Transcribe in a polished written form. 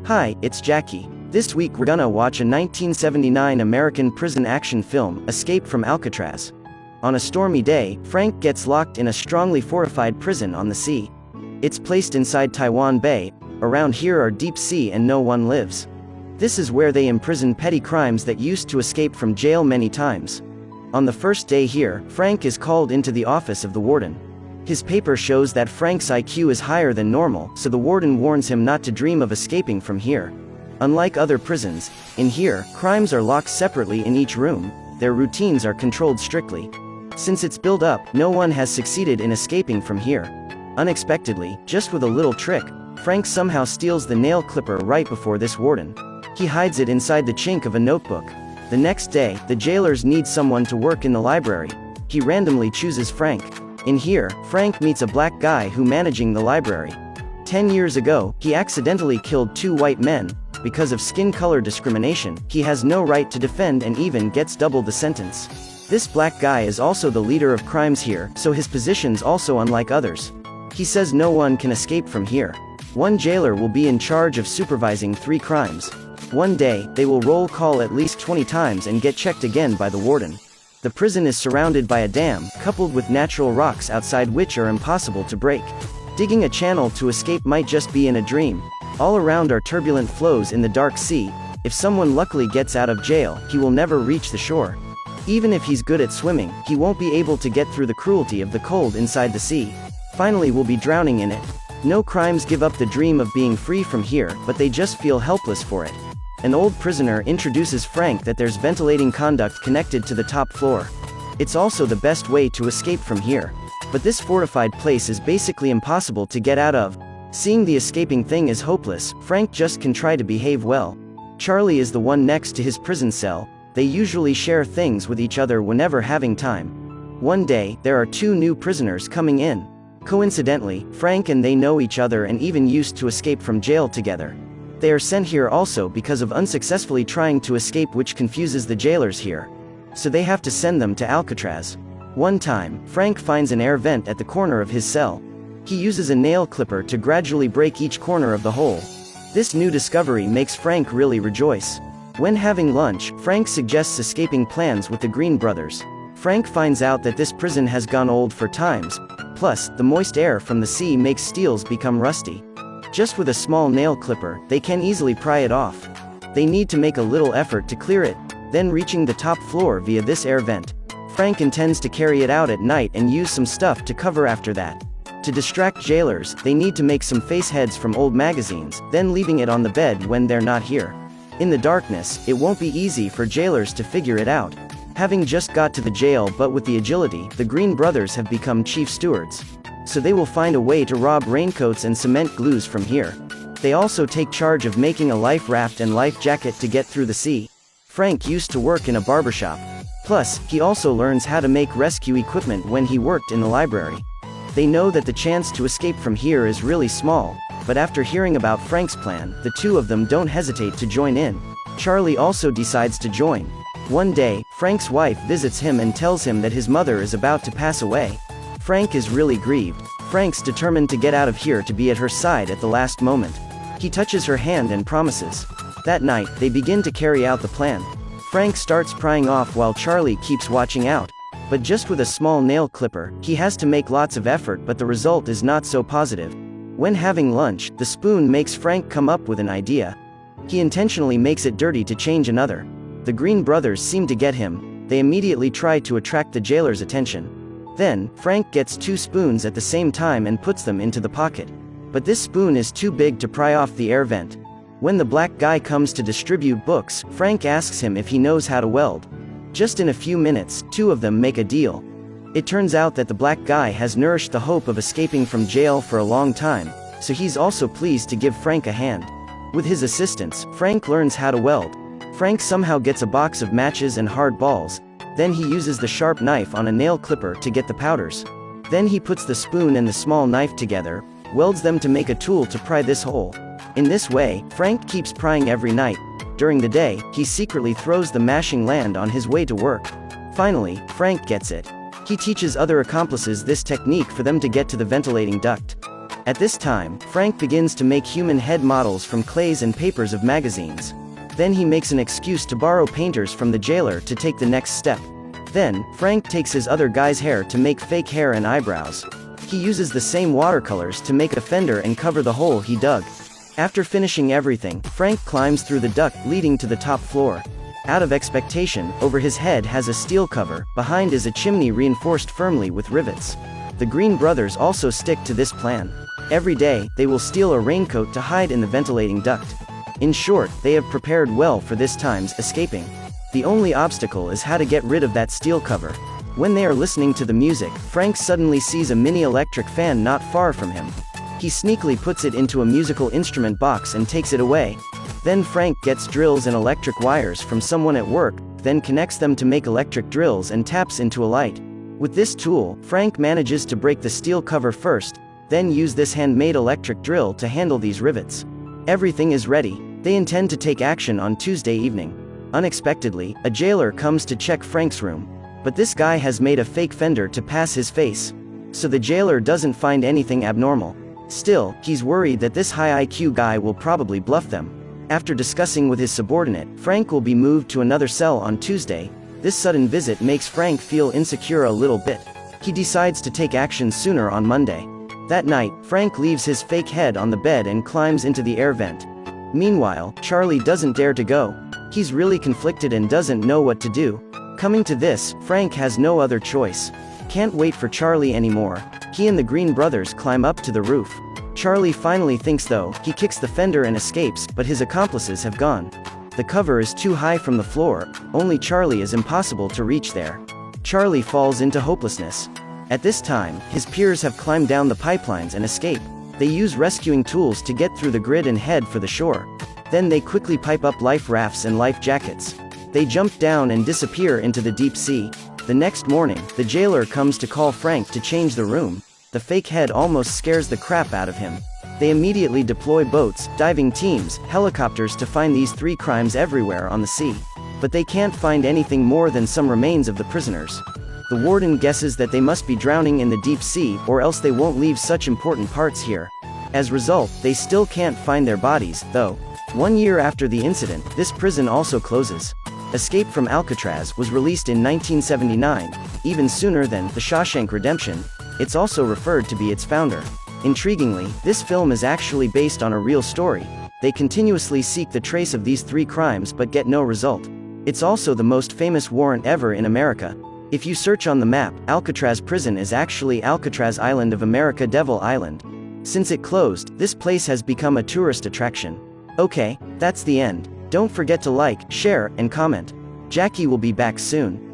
Hi, it's Jackie. This week we're gonna watch a 1979 American prison action film, Escape from Alcatraz. On a stormy day, Frank gets locked in a strongly fortified prison on the sea. It's placed inside Taiwan Bay. Around here are deep sea and no one lives. This is where they imprison petty crimes that used to escape from jail many times. On the first day here, Frank is called into the office of the warden. His paper shows that Frank's IQ is higher than normal, so the warden warns him not to dream of escaping from here. Unlike other prisons, in here, crimes are locked separately in each room. Their routines are controlled strictly. Since it's built up, no one has succeeded in escaping from here. Unexpectedly, just with a little trick, Frank somehow steals the nail clipper right before this warden. He hides it inside the chink of a notebook. The next day, the jailers need someone to work in the library. He randomly chooses Frank. In here, Frank meets a black guy who managing the library. 10 years ago, he accidentally killed 2 white men. Because of skin color discrimination, he has no right to defend and even gets double the sentence. This black guy is also the leader of crimes here, so his position's also unlike others. He says no one can escape from here. One jailer will be in charge of supervising 3 crimes. One day, they will roll call at least 20 times and get checked again by the warden. The prison is surrounded by a dam, coupled with natural rocks outside which are impossible to break. Digging a channel to escape might just be in a dream. All around are turbulent flows in the dark sea. If someone luckily gets out of jail, he will never reach the shore. Even if he's good at swimming, he won't be able to get through the cruelty of the cold inside the sea. Finally will be drowning in it. No crimes give up the dream of being free from here, but they just feel helpless for it. An old prisoner introduces Frank that there's ventilating conduct connected to the top floor. It's also the best way to escape from here. But this fortified place is basically impossible to get out of. Seeing the escaping thing is hopeless, Frank just can try to behave well. Charlie is the one next to his prison cell. They usually share things with each other whenever having time. One day, there are 2 new prisoners coming in. Coincidentally, Frank and they know each other and even used to escape from jail together. They are sent here also because of unsuccessfully trying to escape, which confuses the jailers here. So they have to send them to Alcatraz. One time, Frank finds an air vent at the corner of his cell. He uses a nail clipper to gradually break each corner of the hole. This new discovery makes Frank really rejoice. When having lunch, Frank suggests escaping plans with the Green brothers. Frank finds out that this prison has gone old for times. Plus, the moist air from the sea makes steels become rusty. Just with a small nail clipper, they can easily pry it off. They need to make a little effort to clear it, then reaching the top floor via this air vent. Frank intends to carry it out at night and use some stuff to cover after that. To distract jailers, they need to make some face heads from old magazines, then leaving it on the bed when they're not here. In the darkness, it won't be easy for jailers to figure it out. Having just got to the jail, but with the agility, the Green brothers have become chief stewards. So they will find a way to rob raincoats and cement glues from here. They also take charge of making a life raft and life jacket to get through the sea. Frank used to work in a barbershop. Plus, he also learns how to make rescue equipment when he worked in the library. They know that the chance to escape from here is really small, but after hearing about Frank's plan, the 2 of them don't hesitate to join in. Charlie also decides to join. One day, Frank's wife visits him and tells him that his mother is about to pass away. Frank is really grieved. Frank's determined to get out of here to be at her side at the last moment. He touches her hand and promises. That night, they begin to carry out the plan. Frank starts prying off while Charlie keeps watching out. But just with a small nail clipper, he has to make lots of effort, but the result is not so positive. When having lunch, the spoon makes Frank come up with an idea. He intentionally makes it dirty to change another. The Green brothers seem to get him. They immediately try to attract the jailer's attention. Then, Frank gets 2 spoons at the same time and puts them into the pocket. But this spoon is too big to pry off the air vent. When the black guy comes to distribute books, Frank asks him if he knows how to weld. Just in a few minutes, 2 of them make a deal. It turns out that the black guy has nourished the hope of escaping from jail for a long time, so he's also pleased to give Frank a hand. With his assistance, Frank learns how to weld. Frank somehow gets a box of matches and hard balls. Then he uses the sharp knife on a nail clipper to get the powders. Then he puts the spoon and the small knife together, welds them to make a tool to pry this hole. In this way, Frank keeps prying every night. During the day, he secretly throws the mashing land on his way to work. Finally, Frank gets it. He teaches other accomplices this technique for them to get to the ventilating duct. At this time, Frank begins to make human head models from clays and papers of magazines. Then he makes an excuse to borrow painters from the jailer to take the next step. Then, Frank takes his other guy's hair to make fake hair and eyebrows. He uses the same watercolors to make a fender and cover the hole he dug. After finishing everything, Frank climbs through the duct leading to the top floor. Out of expectation, over his head has a steel cover, behind is a chimney reinforced firmly with rivets. The Green brothers also stick to this plan. Every day, they will steal a raincoat to hide in the ventilating duct. In short, they have prepared well for this time's escaping. The only obstacle is how to get rid of that steel cover. When they are listening to the music, Frank suddenly sees a mini electric fan not far from him. He sneakily puts it into a musical instrument box and takes it away. Then Frank gets drills and electric wires from someone at work, then connects them to make electric drills and taps into a light. With this tool, Frank manages to break the steel cover first, then use this handmade electric drill to handle these rivets. Everything is ready. They intend to take action on Tuesday evening. Unexpectedly, a jailer comes to check Frank's room. But this guy has made a fake fender to pass his face. So the jailer doesn't find anything abnormal. Still, he's worried that this high IQ guy will probably bluff them. After discussing with his subordinate, Frank will be moved to another cell on Tuesday. This sudden visit makes Frank feel insecure a little bit. He decides to take action sooner on Monday. That night, Frank leaves his fake head on the bed and climbs into the air vent. Meanwhile, Charlie doesn't dare to go. He's really conflicted and doesn't know what to do. Coming to this, Frank has no other choice. Can't wait for Charlie anymore. He and the Green brothers climb up to the roof. Charlie finally thinks though, he kicks the fender and escapes, but his accomplices have gone. The cover is too high from the floor, only Charlie is impossible to reach there. Charlie falls into hopelessness. At this time, his peers have climbed down the pipelines and escape. They use rescuing tools to get through the grid and head for the shore. Then they quickly pipe up life rafts and life jackets. They jump down and disappear into the deep sea. The next morning, the jailer comes to call Frank to change the room. The fake head almost scares the crap out of him. They immediately deploy boats, diving teams, helicopters to find these three crimes everywhere on the sea. But they can't find anything more than some remains of the prisoners. The warden guesses that they must be drowning in the deep sea, or else they won't leave such important parts here. As a result, they still can't find their bodies, though. 1 year after the incident, this prison also closes. Escape from Alcatraz was released in 1979, even sooner than The Shawshank Redemption. It's also referred to be its founder. Intriguingly, this film is actually based on a real story. They continuously seek the trace of these three crimes but get no result. It's also the most famous warrant ever in America. If you search on the map, Alcatraz prison is actually Alcatraz Island of America, Devil Island. Since it closed, this place has become a tourist attraction. Okay, that's the end. Don't forget to like, share, and comment. Jackie will be back soon.